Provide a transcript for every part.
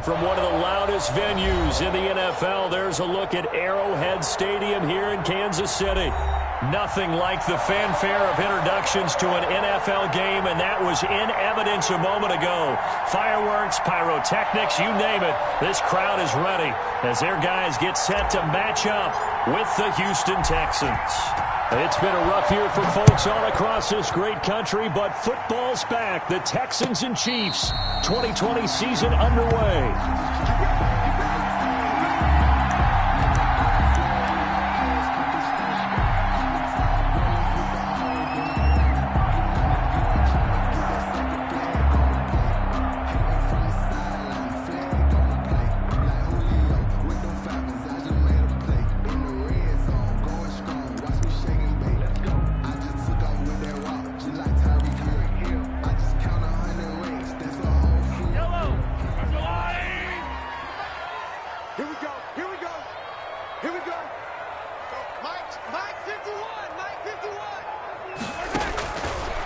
From one of the loudest venues in the NFL, there's a look at Arrowhead Stadium here in Kansas City. Nothing like the fanfare of introductions to an NFL game, and that was in evidence a moment ago. Fireworks, pyrotechnics, you name it. This crowd is ready as their guys get set to match up with the Houston Texans. It's been a rough year for folks all across this great country, but football's back. The Texans and Chiefs, 2020 season underway.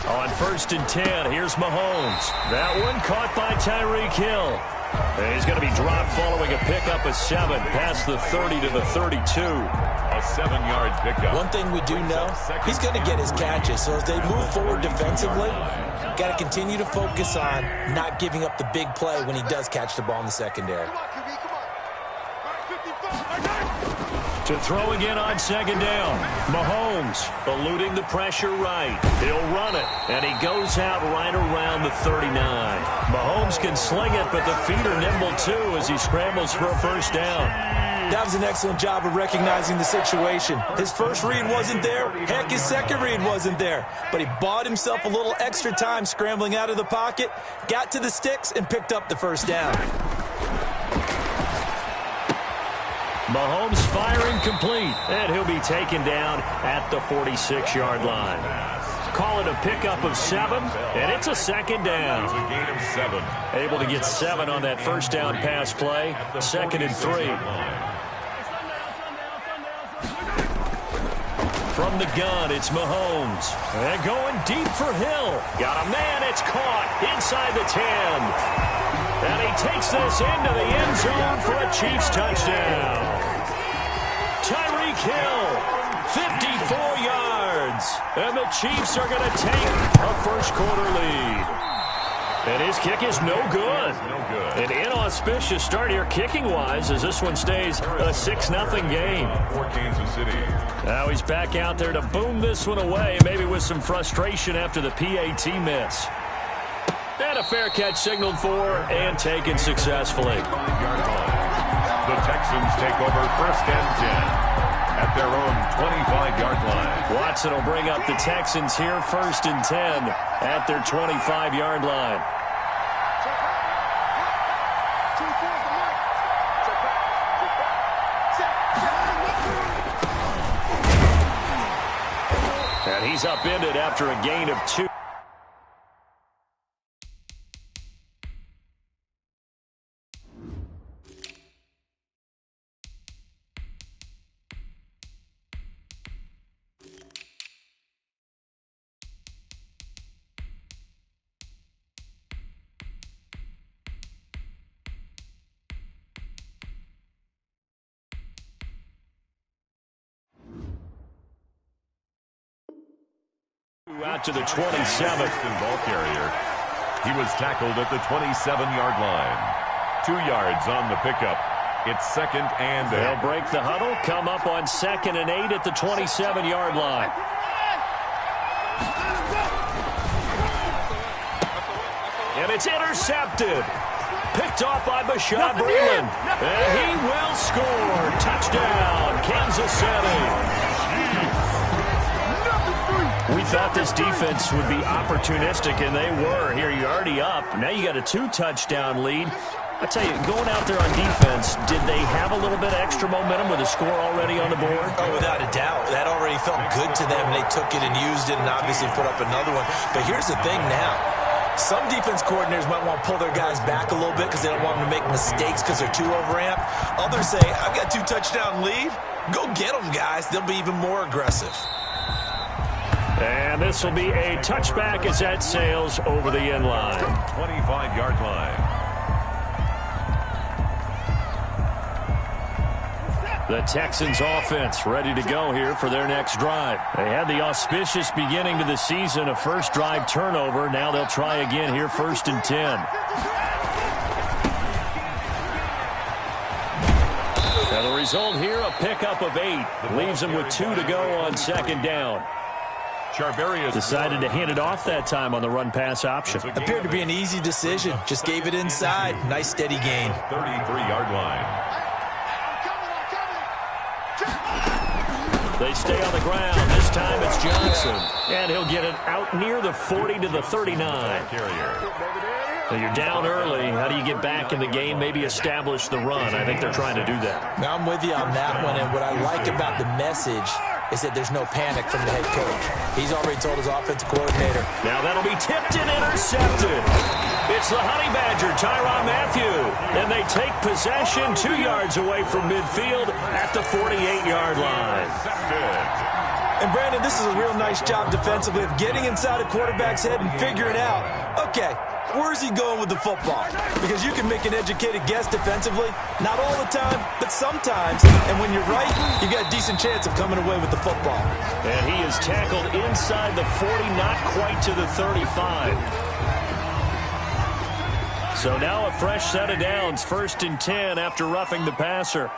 On 1st and 10, here's Mahomes. That one caught by Tyreek Hill. And he's going to be dropped following a pickup of 7 past the 30 to the 32. A 7-yard pickup. One thing we do know, he's going to get his catches. So as they move forward defensively, got to continue to focus on not giving up the big play when he does catch the ball in the secondary. To throw again on 2nd down. Mahomes eluding the pressure right. He'll run it, and he goes out right around the 39. Mahomes can sling it, but the feet are nimble too as he scrambles for a 1st down. That was an excellent job of recognizing the situation. His first read wasn't there. Heck, his second read wasn't there. But he bought himself a little extra time scrambling out of the pocket, got to the sticks, and picked up the 1st down. Mahomes firing complete, and he'll be taken down at the 46-yard line. Call it a pickup of 7, and it's a 2nd down. It's a gain of 7. Able to get 7 on that 1st down pass play. 2nd and 3. From the gun, it's Mahomes. And going deep for Hill. Got a man, it's caught inside the 10. And he takes this into the end zone for a Chiefs touchdown. Tyreek Hill, 54 yards. And the Chiefs are going to take a 1st quarter lead. And his kick is no good. An inauspicious start here kicking-wise as this one stays a 6-0 game. For Kansas City. Now he's back out there to boom this one away, maybe with some frustration after the PAT miss. And a fair catch signaled for and taken successfully. 5-yard line. The Texans take over 1st and 10 at their own 25-yard line. Watson will bring up the Texans here 1st and 10 at their 25-yard line. And he's upended after a gain of 2. Out to the 27th. Ball carrier. He was tackled at the 27-yard line. 2 yards on the pickup. It's 2nd and 8. They'll break the huddle, come up on 2nd and 8 at the 27-yard line. And it's intercepted. Picked off by Bashaud Breeland. And he will score. Touchdown, Kansas City. We thought this defense would be opportunistic, and they were. Here, you're already up. Now you got a 2-touchdown lead. I tell you, going out there on defense, did they have a little bit of extra momentum with a score already on the board? Oh, without a doubt. That already felt good to them. They took it and used it and obviously put up another one. But here's the thing now. Some defense coordinators might want to pull their guys back a little bit because they don't want them to make mistakes because they're too overamped. Others say, I've got a 2-touchdown lead. Go get them, guys. They'll be even more aggressive. And this will be a touchback as that sails over the end line. 25-yard line. The Texans offense ready to go here for their next drive. They had the auspicious beginning to the season, a first drive turnover. Now they'll try again here, 1st and 10. Now the result here, a pickup of 8. Leaves them with 2 to go on 2nd down. Decided to hand it off that time on the run-pass option. Appeared to be an easy decision. Just gave it inside. Nice steady gain. 33-yard line. They stay on the ground. This time it's Johnson. And he'll get it out near the 40 to the 39. So you're down early. How do you get back in the game, maybe establish the run? I think they're trying to do that. Now, I'm with you on that one, and what I like about the message is that there's no panic from the head coach. He's already told his offensive coordinator. Now that'll be tipped and intercepted. It's the Honey Badger, Tyrann Mathieu. And they take possession 2 yards away from midfield at the 48-yard line. And, Brandon, this is a real nice job defensively of getting inside a quarterback's head and figuring out, okay, where's he going with the football? Because you can make an educated guess defensively. Not all the time, but sometimes. And when you're right, you got a decent chance of coming away with the football. And he is tackled inside the 40, not quite to the 35. So now a fresh set of downs, 1st and 10 after roughing the passer.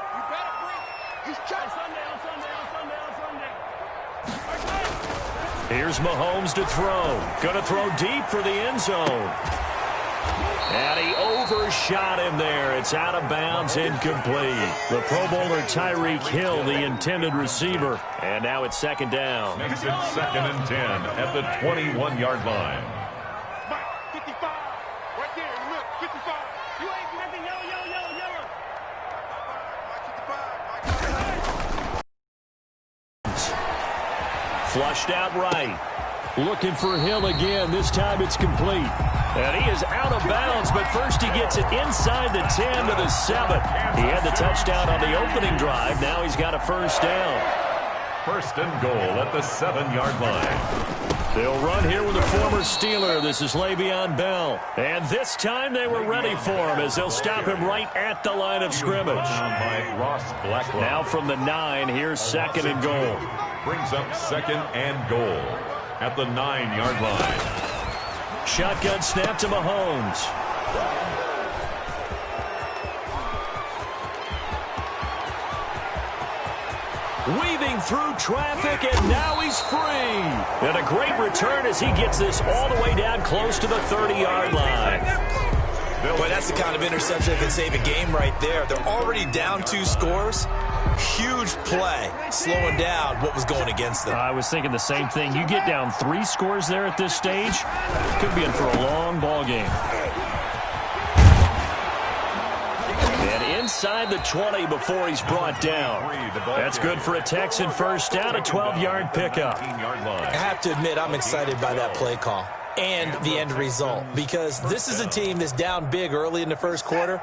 Here's Mahomes to throw. Going to throw deep for the end zone. And he overshot him there. It's out of bounds, incomplete. The Pro Bowler Tyreek Hill, the intended receiver. And now it's 2nd down. Makes it 2nd and 10 at the 21-yard line. 55. Right there. Look, 55. You ain't nothing. Yellow. Flushed out right. Looking for Hill again. This time it's complete. And he is out of bounds, but first he gets it inside the 10 to the 7. He had the touchdown on the opening drive. Now he's got a 1st down. 1st and goal at the 7-yard line. They'll run here with a former Steeler. This is Le'Veon Bell. And this time they were ready for him as they'll stop him right at the line of scrimmage. Now from the 9, here's 2nd and goal. Brings up 2nd and goal at the 9-yard line. Shotgun snap to Mahomes. Weaving through traffic, and now he's free. And a great return as he gets this all the way down close to the 30-yard line. Boy, that's the kind of interception that can save a game right there. They're already down 2 scores. Huge play, slowing down what was going against them. I was thinking the same thing. You get down 3 scores there at this stage, could be in for a long ball game. And inside the 20 before he's brought down. That's good for a Texan 1st down, a 12-yard pickup. I have to admit, I'm excited by that play call and the end result, because this is a team that's down big early in the 1st quarter,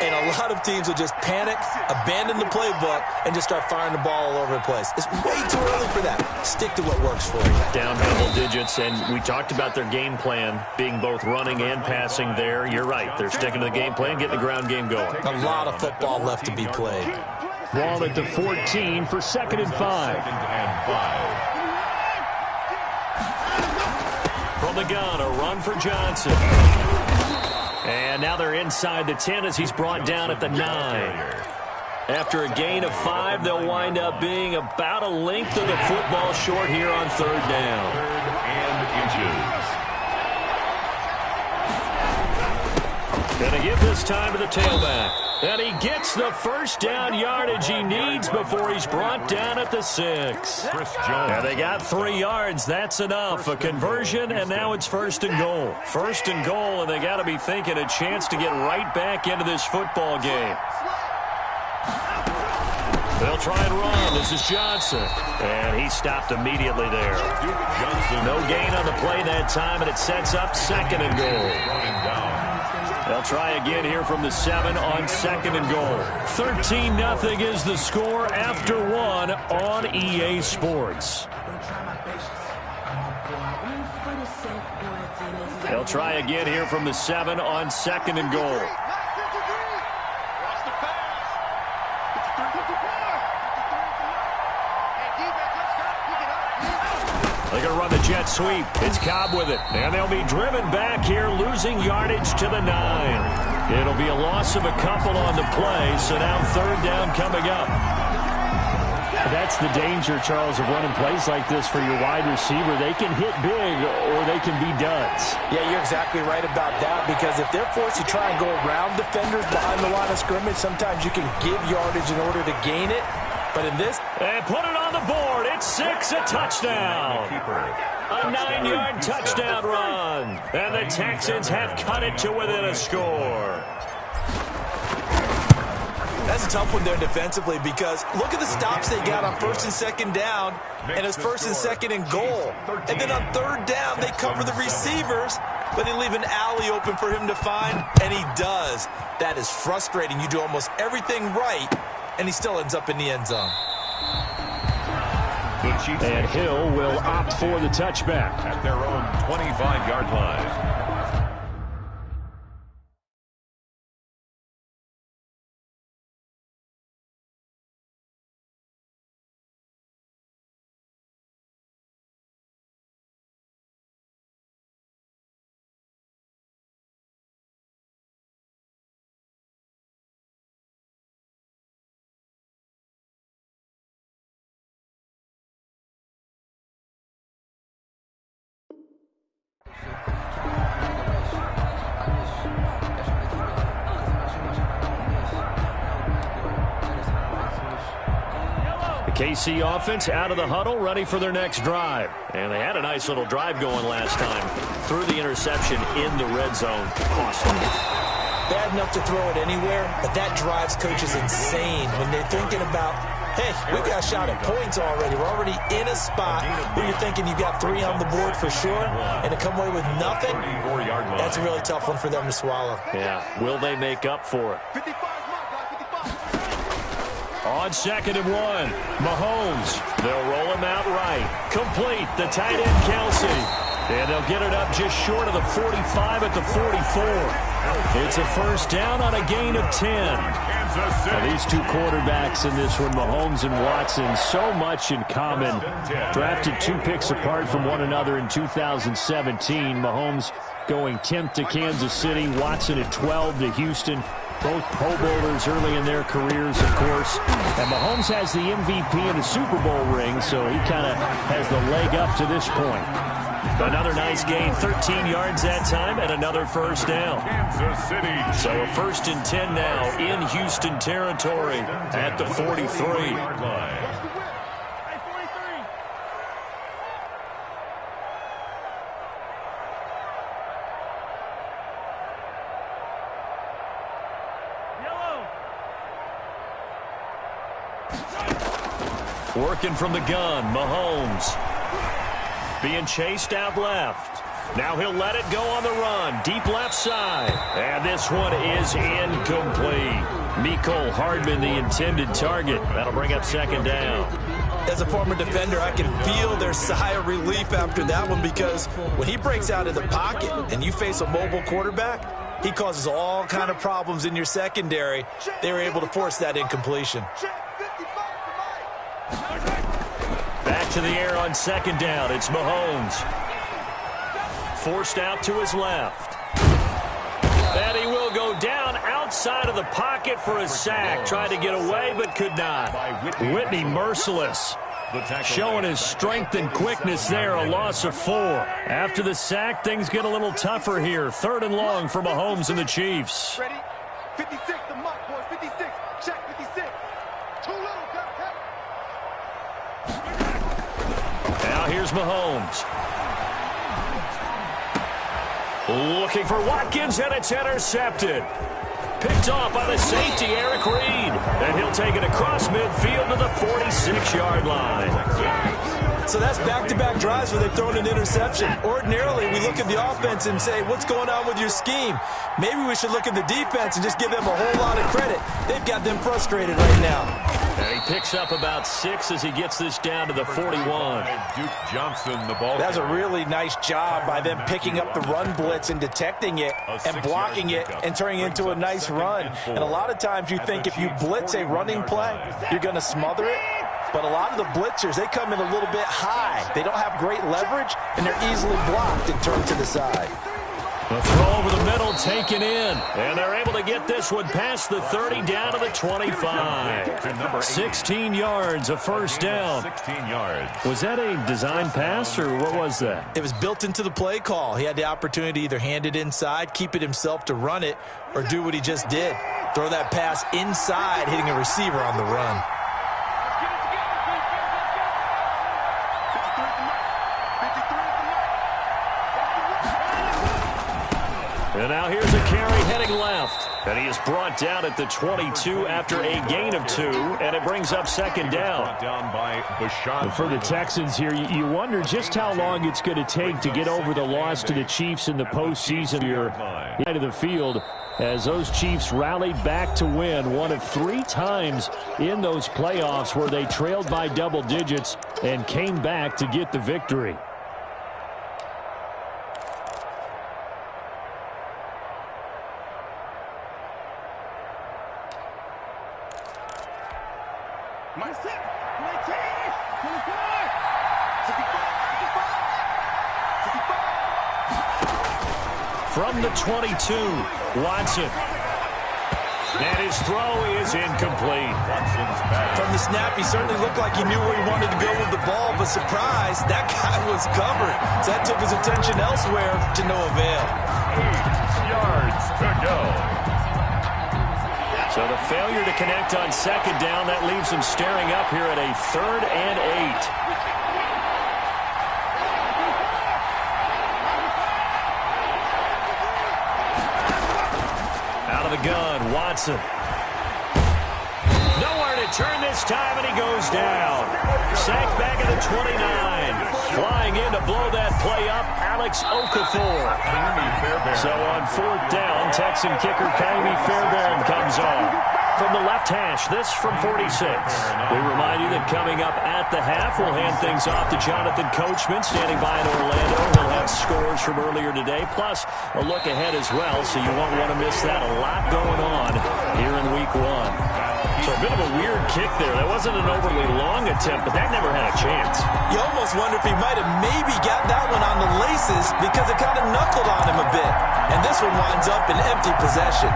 and a lot of teams will just panic, abandon the playbook, and just start firing the ball all over the place. It's way too early for that. Stick to what works for you. Down double digits, and we talked about their game plan being both running and passing there. You're right. They're sticking to the game plan, getting the ground game going. A lot of football left to be played. Ball at the 14 for 2nd and 5. From the gun, a run for Johnson. And now they're inside the 10 as he's brought down at the 9. After a gain of 5, they'll wind up being about a length of the football short here on 3rd down. 3rd and inches. Gonna give this time to the tailback. And he gets the 1st down yardage he needs before he's brought down at the 6. Chris Jones. And they got 3 yards. That's enough. A conversion, and now it's 1st and goal. 1st and goal, and they got to be thinking a chance to get right back into this football game. They'll try and run. This is Johnson. And he stopped immediately there. No gain on the play that time, and it sets up 2nd and goal. They'll try again here from the 7 on 2nd and goal. 13-0 is the score after 1 on EA Sports. They'll try again here from the 7 on 2nd and goal. They're going to run the jet sweep. It's Cobb with it. And they'll be driven back here, losing yardage to the 9. It'll be a loss of a couple on the play, so now 3rd down coming up. That's the danger, Charles, of running plays like this for your wide receiver. They can hit big or they can be duds. Yeah, you're exactly right about that, because if they're forced to try and go around defenders behind the line of scrimmage, sometimes you can give yardage in order to gain it. But in this... And put it on the board. It's 6, a touchdown. A 9-yard touchdown run. And the Texans have cut it to within a score. That's a tough one there defensively, because look at the stops they got on 1st and 2nd down, and it's 1st and 2nd and goal. And then on 3rd down, they cover the receivers, but they leave an alley open for him to find, and he does. That is frustrating. You do almost everything right, and he still ends up in the end zone. And Hill will opt for the touchback at their own 25-yard line. KC offense out of the huddle, ready for their next drive. And they had a nice little drive going last time. Threw the interception in the red zone. Cost them. Bad enough to throw it anywhere, but that drives coaches insane when they're thinking about, hey, we got a shot at points already. We're already in a spot where you're thinking you got 3 on the board for sure, and to come away with nothing, that's a really tough one for them to swallow. Yeah, will they make up for it? 55 is mine, guys, 55. On 2nd and 1, Mahomes. They'll roll him out right. Complete, the tight end, Kelsey. And they'll get it up just short of the 45 at the 44. It's a 1st down on a gain of 10. Now, these two quarterbacks in this one, Mahomes and Watson, so much in common. Drafted 2 picks apart from one another in 2017. Mahomes going 10th to Kansas City, Watson at 12 to Houston. Both Pro Bowlers early in their careers, of course. And Mahomes has the MVP and a Super Bowl ring, so he kind of has the leg up to this point. Another nice gain, 13 yards that time, and another 1st down. Kansas City. So a 1st and 10 now in Houston territory at the 43. Working from the gun, Mahomes. Being chased out left. Now he'll let it go on the run. Deep left side. And this one is incomplete. Mecole Hardman, the intended target. That'll bring up 2nd down. As a former defender, I can feel their sigh of relief after that one, because when he breaks out of the pocket and you face a mobile quarterback, he causes all kind of problems in your secondary. They were able to force that incompletion. Back to the air on 2nd down. It's Mahomes. Forced out to his left. And he will go down outside of the pocket for a sack. Tried to get away, but could not. Whitney merciless. Showing his strength and quickness there, a loss of 4. After the sack, things get a little tougher here. 3rd and long for Mahomes and the Chiefs. Ready? 56, the mark, boys. 56. Check 56. Too little, Now here's Mahomes. Looking for Watkins, and it's intercepted. Picked off by the safety, Eric Reed. And he'll take it across midfield to the 46-yard line. So that's back-to-back drives where they've thrown an interception. Ordinarily, we look at the offense and say, what's going on with your scheme? Maybe we should look at the defense and just give them a whole lot of credit. They've got them frustrated right now. And he picks up about 6 as he gets this down to the 41. Duke Johnson, the ball. That's a really nice job by them picking up the run blitz and detecting it and blocking it and turning it into a nice run. And a lot of times you think if you blitz a running play, you're going to smother it. But a lot of the blitzers, they come in a little bit high. They don't have great leverage, and they're easily blocked and turned to the side. The throw over the middle taken in. And they're able to get this one past the 30 down to the 25. 16 yards, a first down. 16 yards. Was that a design pass, or what was that? It was built into the play call. He had the opportunity to either hand it inside, keep it himself to run it, or do what he just did. Throw that pass inside, hitting a receiver on the run. And now here's a carry heading left. And he is brought down at the 22 after a gain of 2, and it brings up second down. For the Texans here, you wonder just how long it's going to take to get over the loss to the Chiefs in the postseason here out of the field, as those Chiefs rallied back to win one of 3 times in those playoffs where they trailed by double digits and came back to get the victory. From the 22, Watson. And his throw is incomplete. From the snap, he certainly looked like he knew where he wanted to go with the ball, but surprise, that guy was covered. So that took his attention elsewhere to no avail. 8 yards to go. So the failure to connect on second down, that leaves him staring up here at a 3rd and 8. The gun, Watson. Nowhere to turn this time, and he goes down. Sacked back at the 29. Flying in to blow that play up, Alex Okafor. So on 4th down, Texan kicker Kaimi Fairbairn comes on. From the left hash, this from 46. We remind you that coming up at the half, we'll hand things off to Jonathan Coachman, standing by in Orlando. We'll have scores from earlier today, plus a look ahead as well, so you won't want to miss that. A lot going on here in Week 1. So a bit of a weird kick there. That wasn't an overly long attempt, but that never had a chance. You almost wonder if he might have maybe got that one on the laces because it kind of knuckled on him a bit. And this one winds up in empty possession.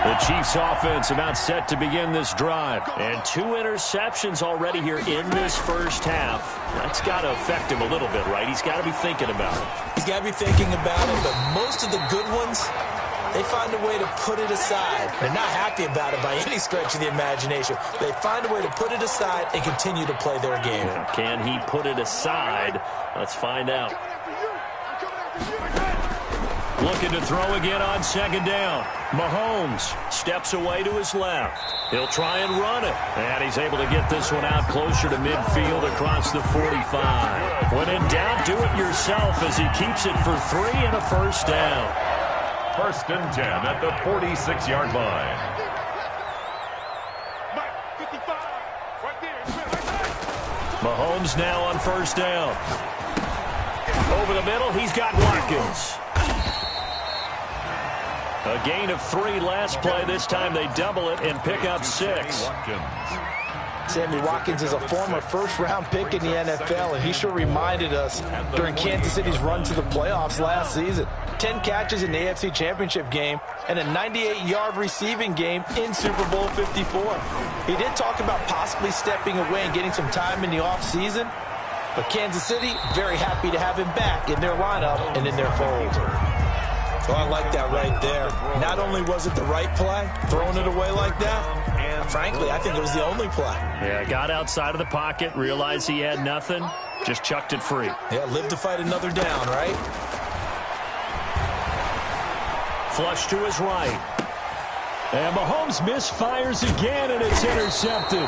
The Chiefs offense about set to begin this drive. And 2 interceptions already here in this first half. That's got to affect him a little bit, right? He's got to be thinking about it. He's got to be thinking about it, but most of the good ones, they find a way to put it aside. They're not happy about it by any stretch of the imagination. They find a way to put it aside and continue to play their game. Can he put it aside? Let's find out. Looking to throw again on second down. Mahomes steps away to his left. He'll try and run it. And he's able to get this one out closer to midfield across the 45. When in doubt, do it yourself as he keeps it for 3 and a first down. 1st and 10 at the 46-yard line. Mahomes now on first down. Over the middle, he's got Watkins. A gain of 3 last play. This time they double it and pick up 6. Sammy Watkins is a former first-round pick in the NFL, and he sure reminded us during Kansas City's run to the playoffs last season. 10 catches in the AFC Championship game and a 98-yard receiving game in Super Bowl 54. He did talk about possibly stepping away and getting some time in the offseason, but Kansas City very happy to have him back in their lineup and in their fold. So I like that right there. Not only was it the right play, throwing it away like that, frankly, I think it was the only play. Yeah, got outside of the pocket, realized he had nothing, just chucked it free. Yeah, live to fight another down, right? Flush to his right. And Mahomes misfires again, and it's intercepted.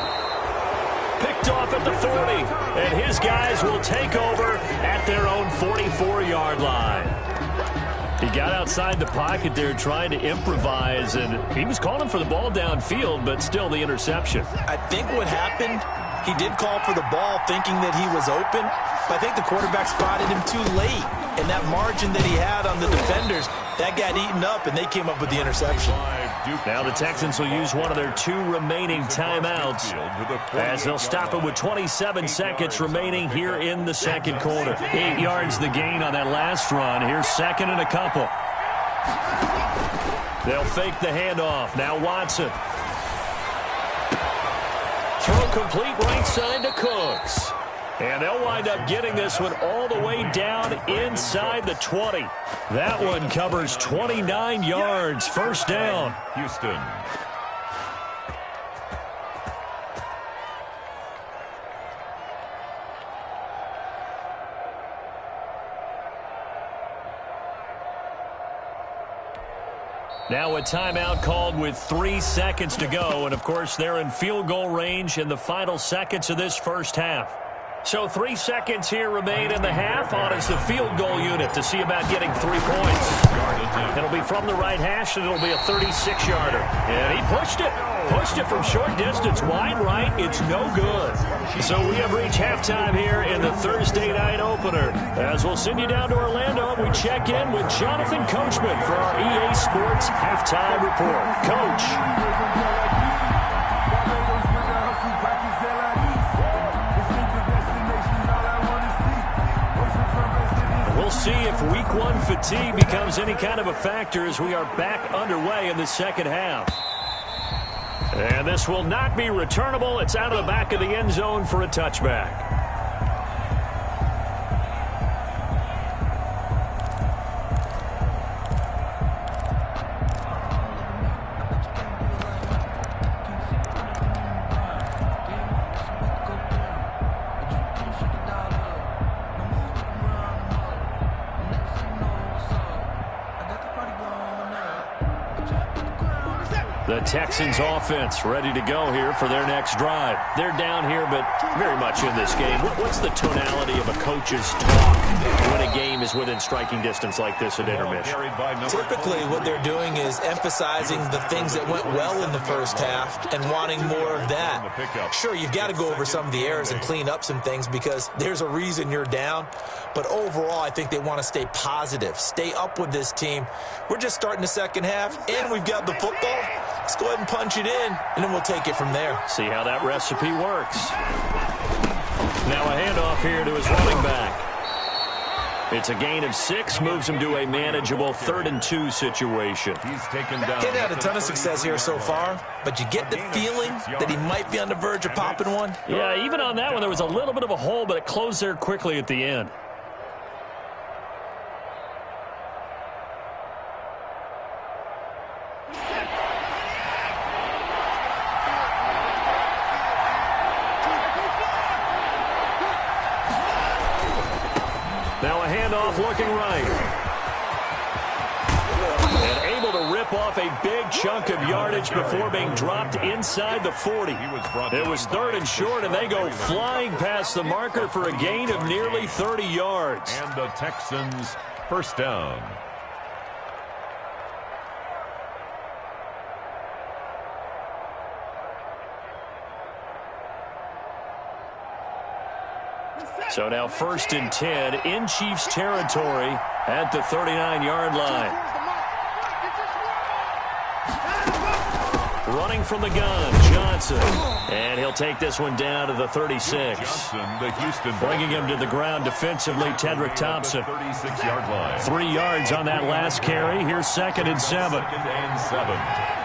Picked off at the 40, and his guys will take over at their own 44-yard line. He got outside the pocket there trying to improvise, and he was calling for the ball downfield, but still the interception. I think what happened, he did call for the ball thinking that he was open, but I think the quarterback spotted him too late, and that margin that he had on the defenders, that got eaten up, and they came up with the interception. Now the Texans will use one of their 2 remaining timeouts as they'll stop it with 27 seconds remaining here in the second quarter. 8 yards the gain on that last run. Here's second and a couple. They'll fake the handoff. Now Watson. Throw complete right side to Cooks. And they'll wind up getting this one all the way down inside the 20. That one covers 29 yards. First down. Houston. Now a timeout called with 3 seconds to go. And, of course, they're in field goal range in the final seconds of this first half. So 3 seconds here remain in the half on as the field goal unit to see about getting 3 points. It'll be from the right hash, and it'll be a 36-yarder. And he pushed it. Pushed it from short distance. Wide right. It's no good. So we have reached halftime here in the Thursday night opener. As we'll send you down to Orlando, we check in with Jonathan Coachman for our EA Sports Halftime Report. Coach. We'll see if Week 1 fatigue becomes any kind of a factor as we are back underway in the second half. And this will not be returnable. It's out of the back of the end zone for a touchback. The Texans offense ready to go here for their next drive. They're down here, but very much in this game. What's the tonality of a coach's talk when a game is within striking distance like this at intermission? Typically, what they're doing is emphasizing the things that went well in the first half and wanting more of that. Sure, you've got to go over some of the errors and clean up some things because there's a reason you're down. But overall, I think they want to stay positive, stay up with this team. We're just starting the second half, and we've got the football. Let's go ahead and punch it in, and then we'll take it from there. See how that recipe works. Now a handoff here to his running back. It's a gain of 6, moves him to a manageable 3rd and 2 situation. He's taken down. He's had a ton of success here so far, but you get the feeling that he might be on the verge of popping one. Yeah, even on that one, there was a little bit of a hole, but it closed there quickly at the end. Now a handoff looking right. And able to rip off a big chunk of yardage before being dropped inside the 40. It was 3rd and short, and they go flying past the marker for a gain of nearly 30 yards. And the Texans first down. So now 1st and 10 in Chiefs territory at the 39-yard line. Running from the gun, Johnson. And he'll take this one down to the 36. Bringing him to the ground defensively, Tedrick Thompson. 36-yard line. 3 yards on that last carry. Here's 2nd and 7. 2nd and 7.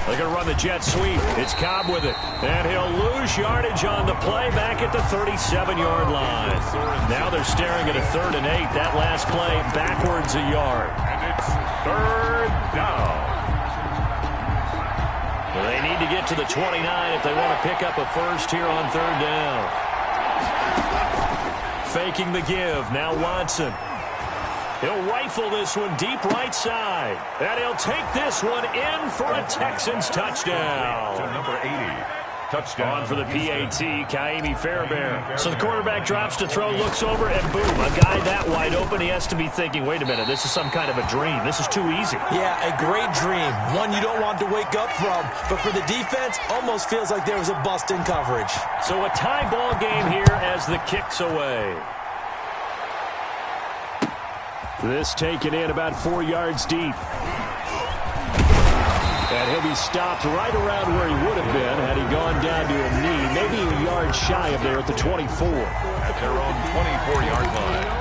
They're going to run the jet sweep. It's Cobb with it. And he'll lose yardage on the play back at the 37-yard line. Now they're staring at a 3rd and 8. That last play backwards a yard. And it's 3rd down. Well, they need to get to the 29 if they want to pick up a first here on 3rd down. Faking the give. Now Watson. He'll rifle this one deep right side. And he'll take this one in for a Texans touchdown. To number 80. Touchdown. On for the PAT, Kaimi Fairbairn. So the quarterback drops to throw, looks over, and boom, a guy that wide open, he has to be thinking, wait a minute, this is some kind of a dream. This is too easy. Yeah, a great dream. One you don't want to wake up from. But for the defense, almost feels like there was a bust in coverage. So a tie ball game here as the kick's away. This taken in about 4 yards deep. And he'll be stopped right around where he would have been had he gone down to a knee, maybe a yard shy of there at the 24. At their own 24-yard line.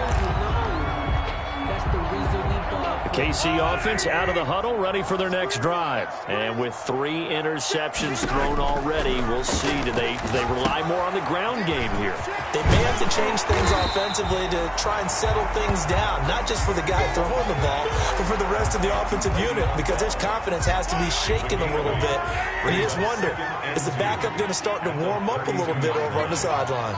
The KC offense out of the huddle, ready for their next drive. And with 3 interceptions thrown already, we'll see. Do they rely more on the ground game here? They may have to change things offensively to try and settle things down, not just for the guy throwing the ball, but for the rest of the offensive unit, because his confidence has to be shaken a little bit. And you just wonder, is the backup going to start to warm up a little bit over on the sideline?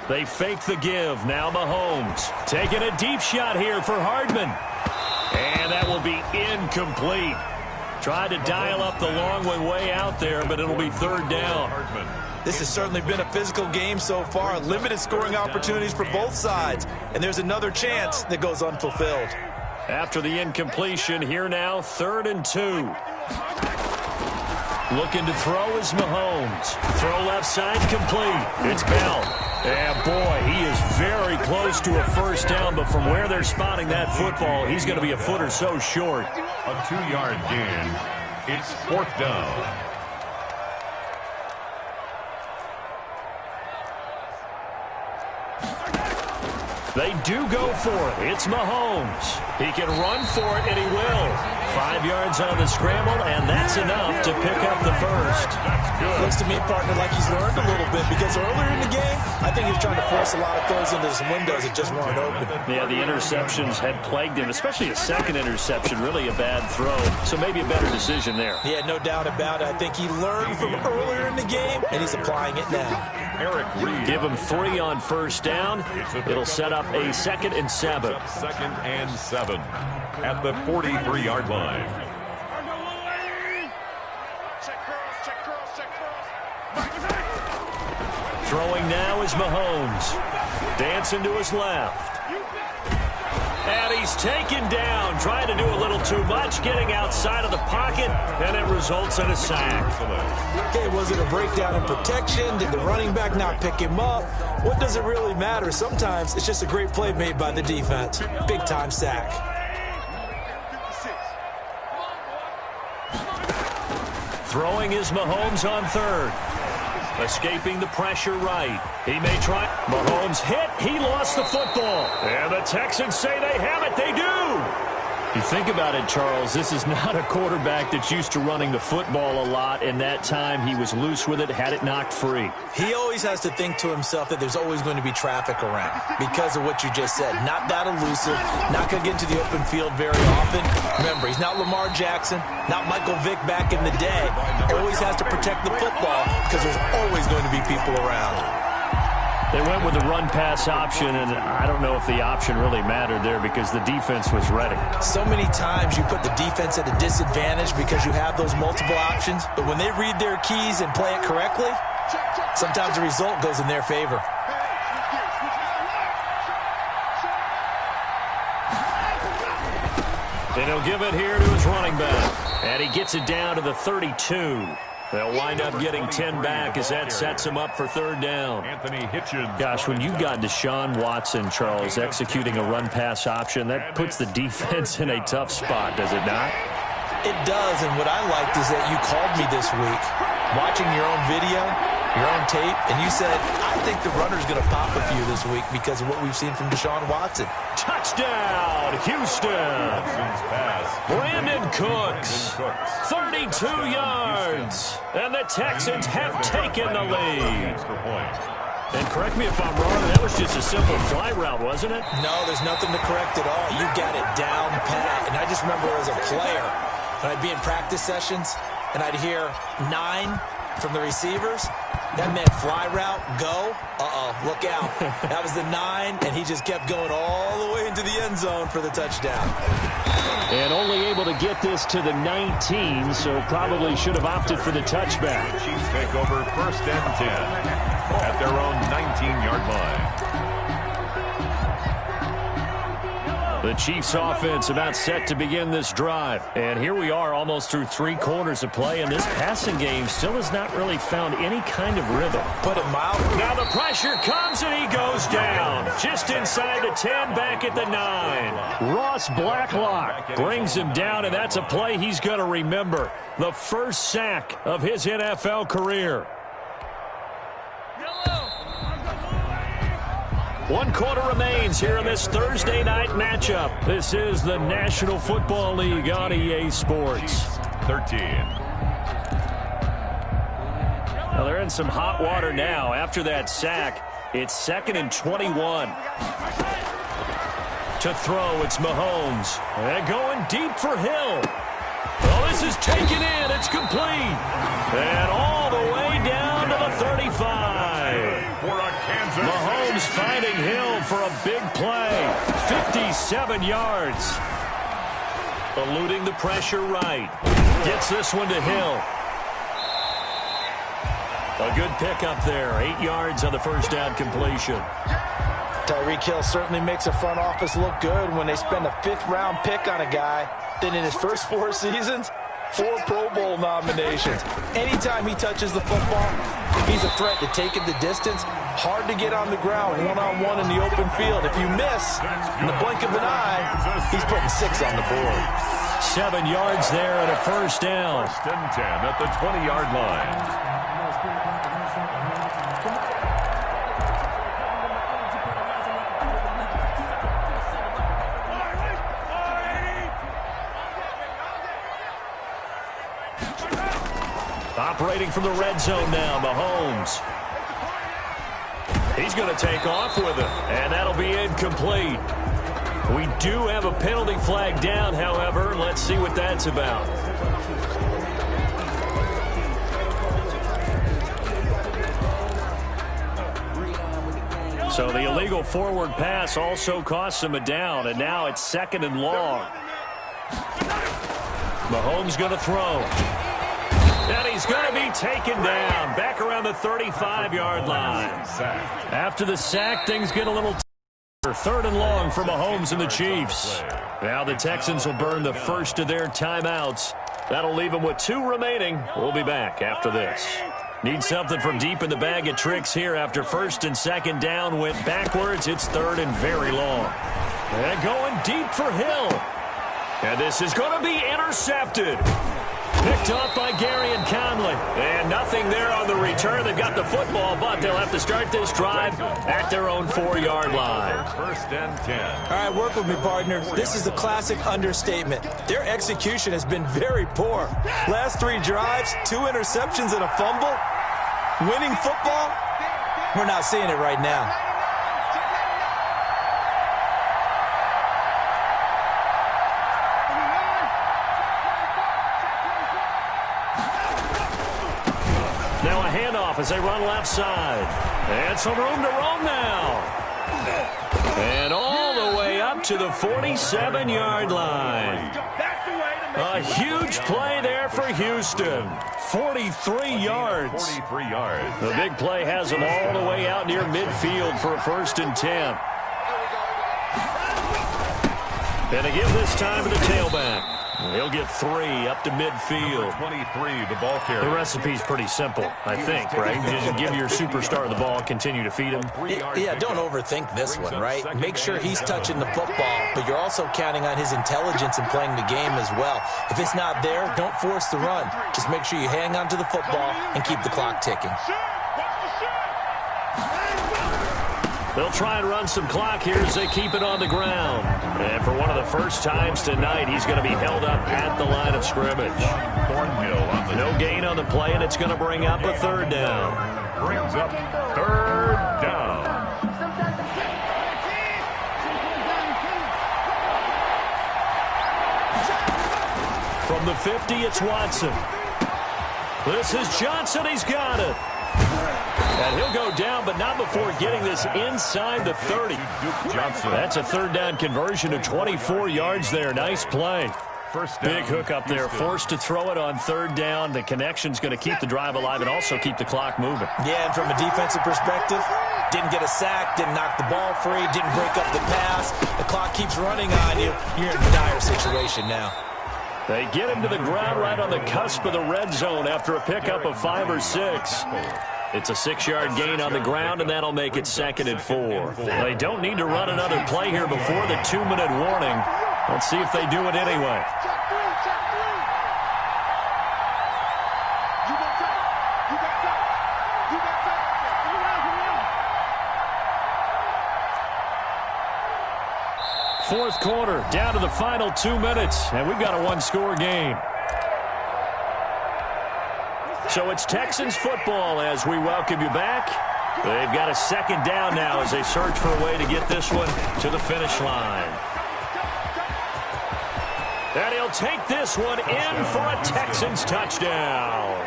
They fake the give. Now Mahomes taking a deep shot here for Hardman. And that will be incomplete. Tried to dial up the long way out there, but it'll be third down. This has certainly been a physical game so far. Limited scoring opportunities for both sides. And there's another chance that goes unfulfilled. After the incompletion, here now, 3rd and 2. Looking to throw is Mahomes. Throw left side complete. It's Bell. And, boy, he is very close to a first down, but from where they're spotting that football, he's going to be a foot or so short. A 2-yard gain. It's 4th down. They do go for it. It's Mahomes. He can run for it, and he will. 5 yards on the scramble, and that's enough to pick up the first. Looks to me, partner, like he's learned a little bit, because earlier in the game, I think he was trying to force a lot of throws into some windows that just weren't open. Yeah, the interceptions had plagued him, especially a second interception, really a bad throw. So maybe a better decision there. Yeah, no doubt about it. I think he learned from earlier in the game, and he's applying it now. Eric Reed. Give him 3 on first down. It'll set up a 2nd and 7. 2nd and 7 at the 43-yard line. Throwing now is Mahomes. Dancing to his left. And he's taken down, trying to do a little too much, getting outside of the pocket, and it results in a sack. Okay, was it a breakdown in protection? Did the running back not pick him up? What does it really matter? Sometimes it's just a great play made by the defense. Big-time sack. Throwing is Mahomes on 3rd. Escaping the pressure right. He may try. Mahomes hit. He lost the football. And the Texans say they have it. They do. You think about it, Charles, this is not a quarterback that's used to running the football a lot. In that time, he was loose with it, had it knocked free. He always has to think to himself that there's always going to be traffic around because of what you just said. Not that elusive, not going to get into the open field very often. Remember, he's not Lamar Jackson, not Michael Vick back in the day. Always has to protect the football because there's always going to be people around. They went with the run-pass option, and I don't know if the option really mattered there because the defense was ready. So many times you put the defense at a disadvantage because you have those multiple options, but when they read their keys and play it correctly, sometimes the result goes in their favor. And he'll give it here to his running back, and he gets it down to the 32. They'll wind up getting 10 back as that sets him up for 3rd down. Anthony Hitchens. Gosh, when you've got Deshaun Watson, Charles, executing a run-pass option, that puts the defense in a tough spot, does it not? It does, and what I liked is that you called me this week, watching your own video, your own tape, and you said, I think the runner's going to pop a few this week because of what we've seen from Deshaun Watson. Touchdown, Houston. Brandon Cooks, 32 yards, and the Texans have taken the lead. And correct me if I'm wrong, that was just a simple fly route, wasn't it? No, there's nothing to correct at all. You got it down pat. And I just remember as a player, when I'd be in practice sessions, and I'd hear 9 from the receivers, that meant fly route, go, look out. That was the 9, and he just kept going all the way into the end zone for the touchdown. And only able to get this to the 19, so probably should have opted for the touchback. Chiefs take over 1st and 10 at their own 19-yard line. The Chiefs offense about set to begin this drive. And here we are almost through 3 quarters of play, and this passing game still has not really found any kind of rhythm. Put it mild. Now the pressure comes, and he goes down. Just inside the 10, back at the 9. Ross Blacklock brings him down, and that's a play he's going to remember. The first sack of his NFL career. 1 quarter remains here in this Thursday night matchup. This is the National Football League on EA Sports. 13. Well, they're in some hot water now. After that sack, it's 2nd and 21. To throw, it's Mahomes. And going deep for Hill. Well, this is taken in. It's complete. And all the way down to the 35. Mahomes finding Hill for a big play. 57 yards. Eluding the pressure right. Gets this one to Hill. A good pickup there. 8 yards on the first down completion. Tyreek Hill certainly makes a front office look good when they spend a 5th-round pick on a guy. Then in his first 4 seasons, 4 Pro Bowl nominations. Anytime he touches the football, he's a threat to take it the distance. Hard to get on the ground one-on-one in the open field. If you miss, in the blink of an eye, he's putting 6 on the board. 7 yards there and a first down. 1st and 10 at the 20-yard line. Operating from the red zone now, Mahomes. He's going to take off with it, and that'll be incomplete. We do have a penalty flag down, however. Let's see what that's about. So the illegal forward pass also costs him a down, and now it's 2nd and long. Mahomes going to throw. And he's going to be taken down back around the 35-yard line. After the sack, things get a little tighter. 3rd and long for Mahomes and the Chiefs. Now the Texans will burn the first of their timeouts. That'll leave them with 2 remaining. We'll be back after this. Need something from deep in the bag of tricks here after 1st and 2nd down went backwards. It's 3rd and very long. And going deep for Hill. And this is going to be intercepted. Picked up by Gary and Conley. And nothing there on the return. They've got the football, but they'll have to start this drive at their own 4-yard line. 1st and 10. All right, work with me, partner. This is a classic understatement. Their execution has been very poor. Last 3 drives, 2 interceptions and a fumble. Winning football? We're not seeing it right now. Now a handoff as they run left side. And some room to roam now. And all the way up to the 47-yard line. A huge play there for Houston. 43 yards. 43 yards. The big play has them all the way out near midfield for a 1st and 10. And they give this time to the tailback. He'll get 3 up to midfield. 23, the ball carrier. The recipe's pretty simple, I think, right? You just give your superstar the ball, continue to feed him. Yeah, don't overthink this one, right? Make sure he's touching the football, but you're also counting on his intelligence in playing the game as well. If it's not there, don't force the run. Just make sure you hang on to the football and keep the clock ticking. They'll try and run some clock here as they keep it on the ground. And for one of the first times tonight, he's going to be held up at the line of scrimmage. No gain on the play, and it's going to bring up a 3rd down. Brings up 3rd down. From the 50, it's Watson. This is Johnson. He's got it. And he'll go down, but not before getting this inside the 30. That's a 3rd down conversion of 24 yards there. Nice play. Big hook up there. Forced to throw it on 3rd down. The connection's going to keep the drive alive and also keep the clock moving. Yeah, and from a defensive perspective, Didn't get a sack, didn't knock the ball free, didn't break up the pass. The clock keeps running on you. You're in a dire situation now. They get him to the ground right on the cusp of the red zone after a pickup of 5 or 6. It's a 6-yard gain on the ground, and that'll make it 2nd and 4. They don't need to run another play here before the 2-minute warning. Let's see if they do it anyway. Fourth quarter, down to the final 2 minutes, and we've got a one-score game. So it's Texans football as we welcome you back. They've got a 2nd down now as they search for a way to get this one to the finish line. And he'll take this one in for a Texans touchdown.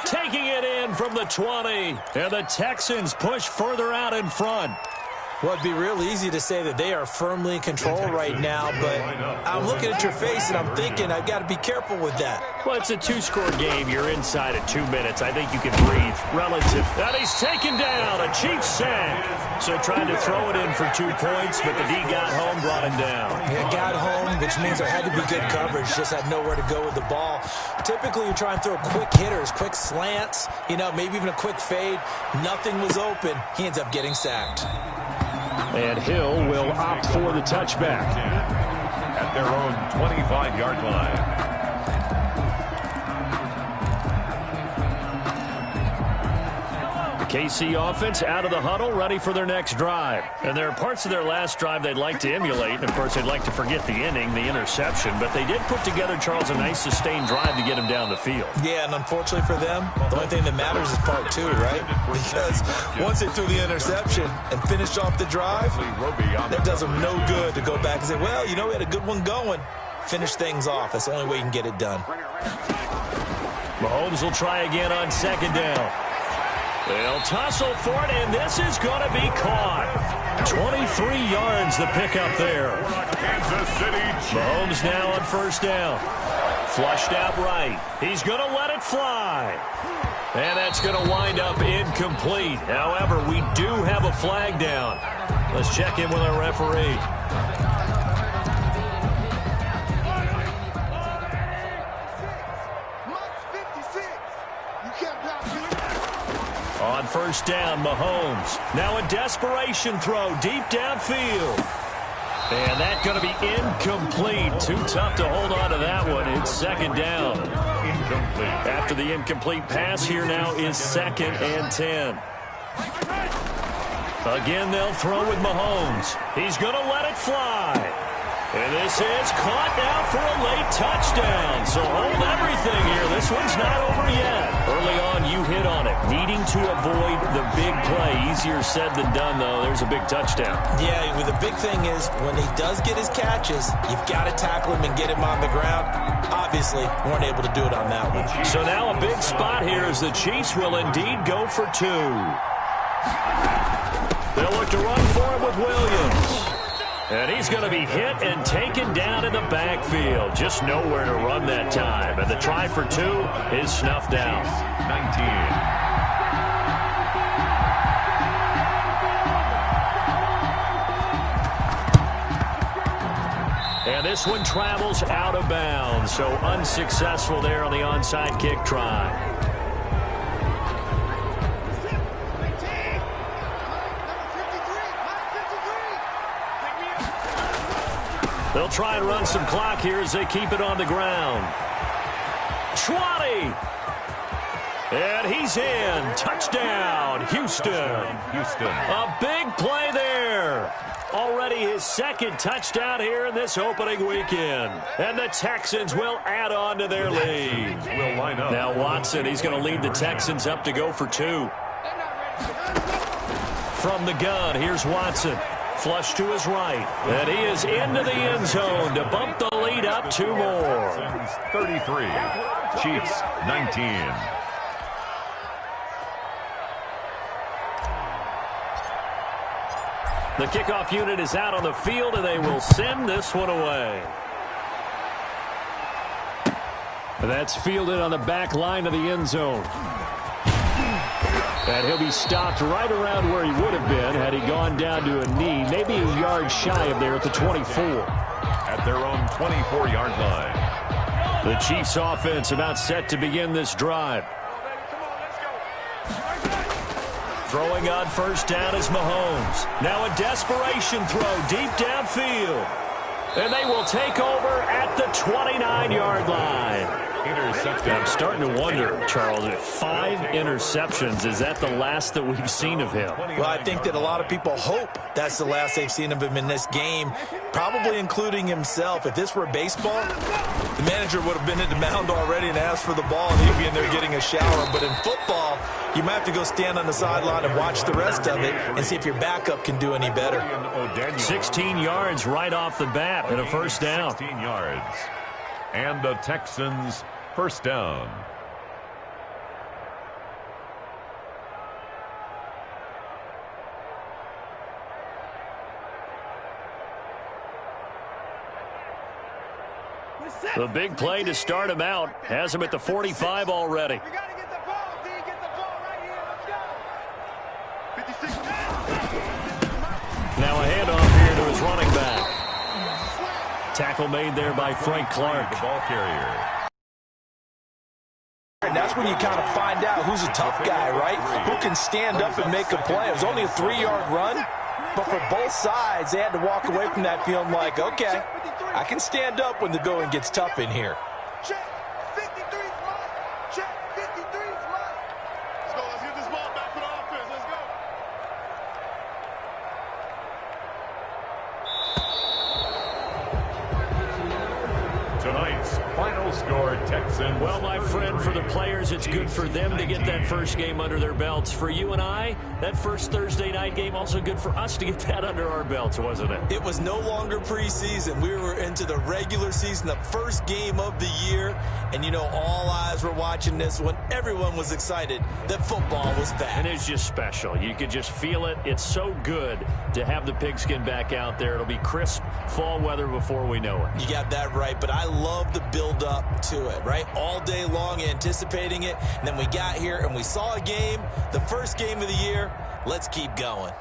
Taking it in from the 20, and the Texans push further out in front. Well, it'd be real easy to say that they are firmly in control right now, but I'm looking at your face and I'm thinking I've got to be careful with that. Well, it's a 2-score game. You're inside at 2 minutes. I think you can breathe relative. And he's taken down. A Chiefs sack. So trying to throw it in for 2 points, but the D got home, brought him down. Yeah, got home, which means there had to be good coverage. Just had nowhere to go with the ball. Typically, you try and throw quick hitters, quick slants, maybe even a quick fade. Nothing was open. He ends up getting sacked. And Hill will opt for the touchback. At their own 25-yard line. KC offense out of the huddle, ready for their next drive. And there are parts of their last drive they'd like to emulate. And, of course, they'd like to forget the inning, the interception. But they did put together, Charles, a nice sustained drive to get him down the field. Yeah, and unfortunately for them, the only thing that matters is part 2, right? Because once they threw the interception and finished off the drive, that does them no good to go back and say, well, we had a good one going. Finish things off. That's the only way you can get it done. Mahomes will try again on 2nd down. They'll tussle for it, and this is going to be caught. 23 yards the pickup there. Kansas City. Mahomes now on 1st down. Flushed out right. He's going to let it fly. And that's going to wind up incomplete. However, we do have a flag down. Let's check in with our referee. On 1st down, Mahomes. Now a desperation throw deep downfield. And that's going to be incomplete. Too tough to hold on to that one. It's 2nd down. Incomplete. After the incomplete pass, here now is 2nd and 10. Again, they'll throw with Mahomes. He's going to let it fly. And this is caught now for a late touchdown. So hold everything here. This one's not over yet. Early on, you hit on it. Needing to avoid the big play. Easier said than done, though. There's a big touchdown. Yeah, the big thing is when he does get his catches, you've got to tackle him and get him on the ground. Obviously, weren't able to do it on that one. So now a big spot here as the Chiefs will indeed go for 2. They'll look to run for it with Williams. And he's going to be hit and taken down in the backfield. Just nowhere to run that time. And the try for 2 is snuffed out. 19. And this one travels out of bounds. So unsuccessful there on the onside kick try. They'll try and run some clock here as they keep it on the ground. 20. And he's in. Touchdown, Houston. A big play there. Already his 2nd touchdown here in this opening weekend. And the Texans will add on to their lead. Now Watson, he's going to lead the Texans up to go for 2. From the gun, here's Watson. Flush to his right. And he is into the end zone to bump the lead up 2 more. 33. Chiefs 19. The kickoff unit is out on the field, and they will send this one away. That's fielded on the back line of the end zone. And he'll be stopped right around where he would have been had he gone down to a knee, maybe a yard shy of there at the 24. At their own 24-yard line. The Chiefs offense about set to begin this drive. Throwing on first down is Mahomes. Now a desperation throw deep downfield. And they will take over at the 29-yard line. Intercepted. I'm starting to wonder, Charles, if 5 interceptions, is that the last that we've seen of him? Well, I think that a lot of people hope that's the last they've seen of him in this game, probably including himself. If this were baseball, the manager would have been at the mound already and asked for the ball, and he'd be in there getting a shower. But in football, you might have to go stand on the sideline and watch the rest of it and see if your backup can do any better. 16 yards right off the bat and a first down. 16 yards. And the Texans first down. The big play to start him out has him at the 45 already. You got to get the ball, D. Get the ball right here. Let's go. 56. Now a handoff here to his running back. Tackle made there by Frank Clark. The ball carrier. And that's when you kind of find out who's a tough guy, right? Who can stand up and make a play. It was only a 3-yard run, but for both sides, they had to walk away from that feeling like, okay, I can stand up when the going gets tough in here. Check. 53's mine. Check. 53's mine. Let's go. Let's get this ball back for the offense. Let's go. Tonight's final score, Texans. Well, my friend, for the players, it's good for them to get that first game under their belts. For you and I, that first Thursday night game, also good for us to get that under our belts, wasn't it? It was no longer preseason. We were into the regular season, the first game of the year. And, you know, all eyes were watching this one. Everyone was excited that football was back. And it's just special. You could just feel it. It's so good to have the pigskin back out there. It'll be crisp fall weather before we know it. You got that right, but I love the build-up to it, right? All day long anticipating it, and then we got here and we saw a game, the first game of the year. Let's keep going.